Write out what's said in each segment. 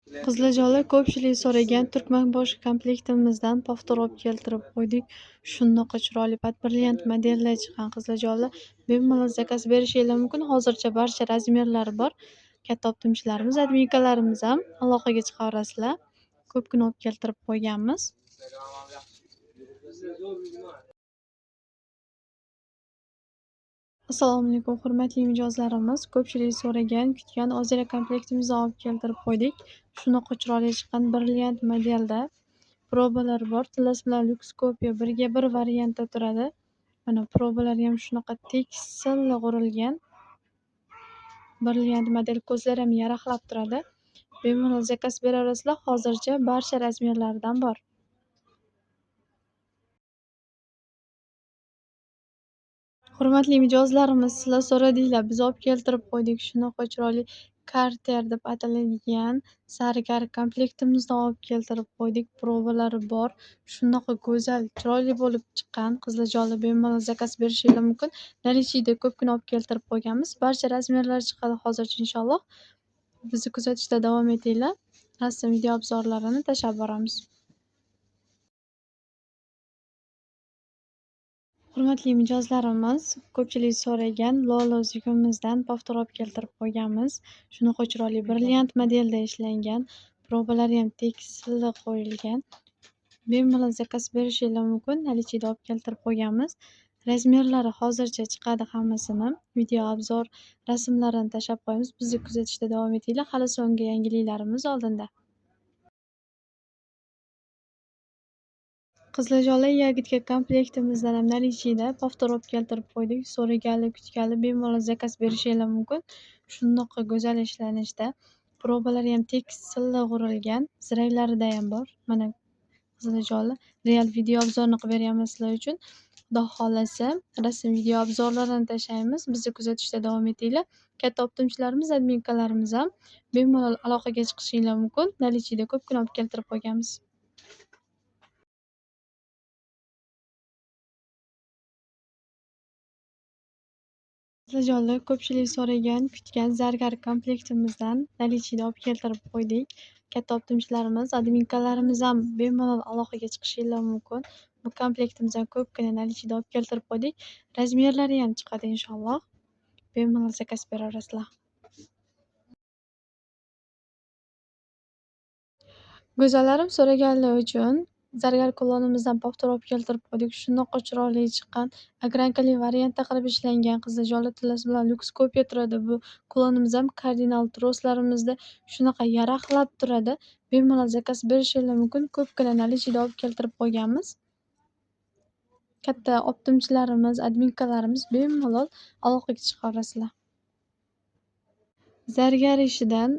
Qiziljo'li ko'pchilik so'ragan turkmanboshi komplektimizdan повтор olib keltirib qo'ydik. Shundoqa chiroyli brilliant modelda chiqqan Qiziljo'li bemalol zakaz berishingiz mumkin. Hozircha barcha razmerlari bor. Katta optimchilarimiz, adminkalarimiz ham aloqaga chiqaverasizlar. Ko'pgina olib keltirib qo'yganmiz. Assalomu alaykum, hurmatli mijozlarimiz. Ko'pchilik so'ragan, kutgan Ozera komplektimizni olib keltirib qo'ydik. Shunaqa chiroyli chiqqan brilliant modelda probalar bor. Tillas bilan lyuks kopiya 1/1 variantda turadi. Mana probalari ham shunaqa tekis silliq urilgan. Brilliant model, ko'zlari ham yaraqlab turadi. Bemalol zakaz beraverasizlar. Hozircha barcha razmerlaridan bor. Hurmatli mijozlarimiz, sizlar so'radinglar, biz olib keltirib qo'ydik. Shunaqa chiroyli Carter deb ataladigan zargar komplektimizni olib keltirib qo'ydik. Probalari bor. Shunaqa go'zal, chiroyli bo'lib chiqqan. Qiziljo'li bemalol zakaz berishingiz mumkin. Наличиеda ko'pgina olib keltirib qo'yganmiz. Barcha razmerlar chiqadi hozircha inshaalloh. Bizni kuzatishda davom etinglar. Rasm video obzorlarini tashlab boramiz. Hurmatli mijozlarimiz, ko'pchilik so'ragan Lolo uzugimizdan повтор olib keltirib qo'yganmiz. Shunaqa chiroyli brilliant modelda ishlangan. Probalari ham tekis silliq qo'yilgan. Bemalol zakaz berishingiz mumkin. Наличиеda olib keltirib qo'yganmiz. Razmerlari hozircha chiqadi hammasini. Video obzor rasmlarini tashlab qo'yamiz. Bizni kuzatishda davom etinglar. Hali so'nggi yangiliklarimiz oldinda. Qiziljo'li yagidka komplektimizdan ham наличиеda повтор olib keltirib qo'ydik. So'raganlar, kutganlar bemalol zakaz berishingiz mumkin. Shunaqa go'zal ishlanishda. Probalari ham tekis silliq urilgan. Ziranglarida ham bor. Mana Qiziljo'li real video obzorini qilib beryapmiz sizlar uchun. Xudo xolasa rasm video obzorlarini tashlaymiz. Bizni kuzatishda davom etinglar. Katta optimchilarimiz, adminkalarimiz ham bemalol aloqaga chiqishingiz mumkin. наличиеda ko'pgina olib keltirib qo'yganmiz. Qiziljo'li ko'pchilik so'ragan, kutgan zargar komplektimizdan наличиеda olib keltirib qo'ydik. Katta optimchilarimiz, adminkalarimiz ham bemalol aloqaga chiqishingiz mumkin. Bu komplektimizdan ko'pgina наличиеда olib keltirib qo'ydik. Razmerlari ham chiqadi inshaalloh. Bemalol zakaz beraverasizlar. Go'zallarim, so'raganlar uchun zargar kulonimizdan повтор olib keltirib qo'ydik. Shunaqa chiroyli chiqqan, ogrankali variantda qilib ishlangan Qiziljo'li tillas bilan lyuks kopiya turadi. Bu kulonimiz ham kardinal troslarimizda shunaqa yaraqlab turadi. Bemalol zakaz berishingiz mumkin. Ko'pgina наличиеда olib keltirib qo'yganmiz. Katta optimchilarimiz, adminkalarimiz bemalol aloqaga chiqaverasizlar. Zargar ishidan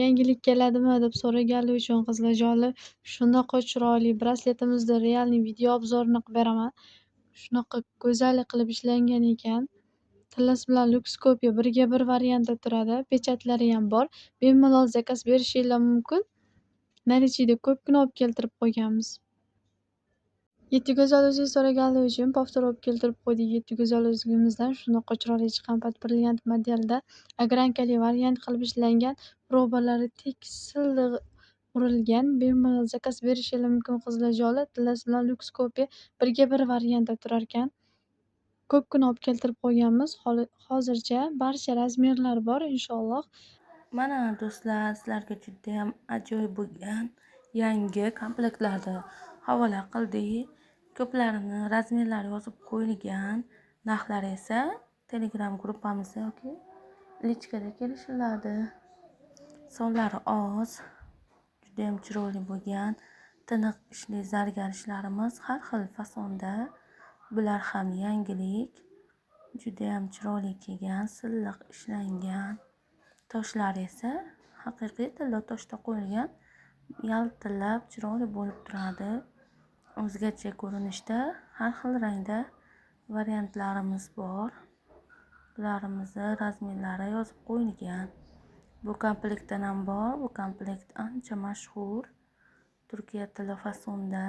yangilik keladimi deb so'raganlar uchun Qiziljo'li shunaqa chiroyli brasletimizda realniy video obzorini qilib beraman. Shunaqa go'zal qilib ishlangan ekan. Tillas bilan lyuks kopiya 1/1 variantda turadi. Pechatlari ham bor. Bemalol zakaz berishingiz mumkin. наличиеда ko'pgina olib keltirib qo'yganmiz. Yetti go'zal uzuk so'raganlar uchun повтор olib keltirib qo'ydik. Yetti go'zal uzugimizdan shunaqa chiroyli chiqqan brilliant modelda ogrankali variant qilib ishlangan. Probalari tekis silliq urilgan. Bemalol zakaz berishingiz mumkin Qiziljo'li tillas bilan lyuks kopiya 1/1 variantda turar ekan. Ko'pgina olib keltirib qo'yganmiz. Hozircha barcha razmerlar bor inshaalloh. Mana do'stlar, sizlarga judayam ajoyib bo'lgan yangi komplektlarni havola qildik. Ko'plarini razmerlari yozib qo'yilgan, narxlari esa Telegram gruppamizda yoki lichkada kelishiladi. Sonlari oz, judayam chiroyli bo'lgan tiniq ishli zargar ishlarimiz har xil fasonda. Bular ham yangilik. Judayam chiroyli kelgan, silliq ishlangan. Toshlari esa haqiqiy tilla toshda qo'yilgan, yaltillab chiroyli bo'lib turadi. O'zgacha ko'rinishda har xil rangda variantlarimiz bor. Bularimizni razmerlari yozib qo'yilgan. Bu komplektdan ham bor. Bu komplekt ancha mashhur. Turkiya tili fasonda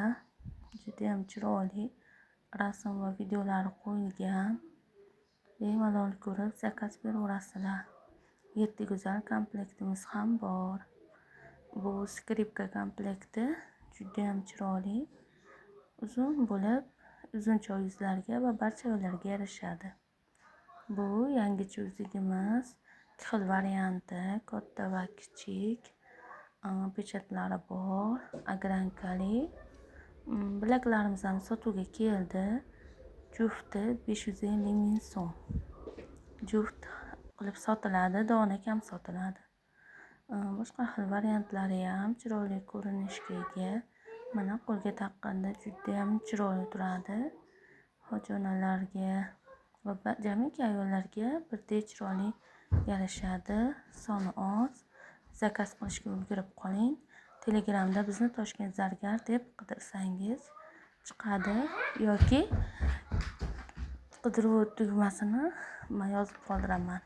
judayam chiroyli rasm va videolari qo'yilgan. Bemalol ko'rib zakaz beraverasizlar. Yetti go'zal komplektimiz ham bor. Bu skripka komplekti judayam chiroyli. Uzun bo'lib, uzuncha yuzlarga va barcha yo'llarga yarashadi. Bu yangicha uzugimiz. 2 xil varianti, katta va kichik. Pechatlari bor, ogrankali. Bilaklarimiz ham sotuvga keldi. Jufti 550 ming so'm. Juft qilib sotiladi, dona kam sotiladi. Boshqa xil variantlari ham chiroyli ko'rinishga ega. Mana qo'lga taqqanda juda ham chiroyli turadi. Hoji onalarga va jamiki ayollarga birdek chiroyli yarashadi. Soni oz. Zakaz qilishga ulgurib qoling. Telegramda bizni Toshkent Zargar deb qidirsangiz chiqadi yoki qidiruv tugmasini yozib qoldiraman.